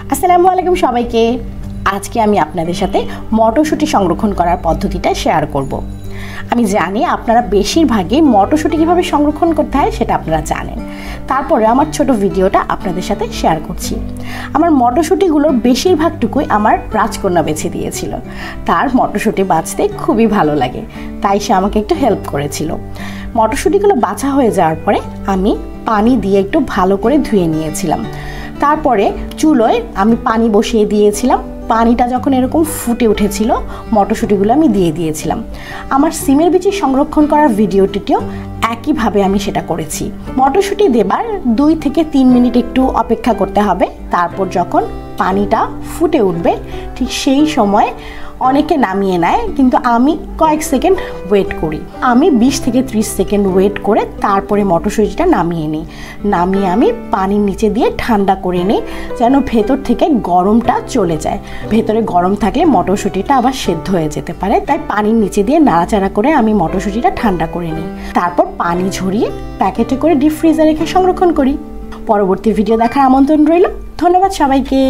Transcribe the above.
আসসালামু আলাইকুম সবাইকে। আজকে আমি আপনাদের সাথে মটরশুঁটি সংরক্ষণ করার পদ্ধতিটা শেয়ার করব। আমি জানি আপনারা বেশিরভাগই মটরশুঁটি কীভাবে সংরক্ষণ করতে হয় সেটা আপনারা জানেন, তারপরে আমার ছোট ভিডিওটা আপনাদের সাথে শেয়ার করছি। আমার মটরশুঁটিগুলোর বেশিরভাগটুকুই আমার রাজকন্যা বেছে দিয়েছিল। তার মটরশুঁটি বাছতে খুবই ভালো লাগে, তাই সে আমাকে একটু হেল্প করেছিল। মটরশুঁটিগুলো বাছা হয়ে যাওয়ার পরে আমি পানি দিয়ে একটু ভালো করে ধুয়ে নিয়েছিলাম। তারপরে চুলোয় আমি পানি বসিয়ে দিয়েছিলাম। পানিটা যখন এরকম ফুটে উঠেছিল, মটরশুঁটিগুলো আমি দিয়ে দিয়েছিলাম। আমার সিমের বিচি সংরক্ষণ করার ভিডিওটিতেও একইভাবে আমি সেটা করেছি। মটরশুঁটি দেবার 2 থেকে 3 মিনিট একটু অপেক্ষা করতে হবে। তারপর যখন পানিটা ফুটে উঠবে ঠিক সেই সময় অনেকে নামিয়ে নেয়, কিন্তু আমি কয়েক সেকেন্ড ওয়েট করি। আমি 20 থেকে 30 সেকেন্ড ওয়েট করে তারপরে মটরশুঁটিটা নামিয়ে আমি পানির নিচে দিয়ে ঠান্ডা করে নিই, যেন ভেতর থেকে গরমটা চলে যায়। ভেতরে গরম থাকলে মটরশুঁটিটা আবার সেদ্ধ হয়ে যেতে পারে, তাই পানির নিচে দিয়ে নাড়াচাড়া করে আমি মটরশুঁটিটা ঠান্ডা করে নিই। তারপর পানি ঝরিয়ে প্যাকেটে করে ডিপ ফ্রিজে রেখে সংরক্ষণ করি। পরবর্তী ভিডিও দেখার আমন্ত্রণ রইল। ধন্যবাদ সবাইকে।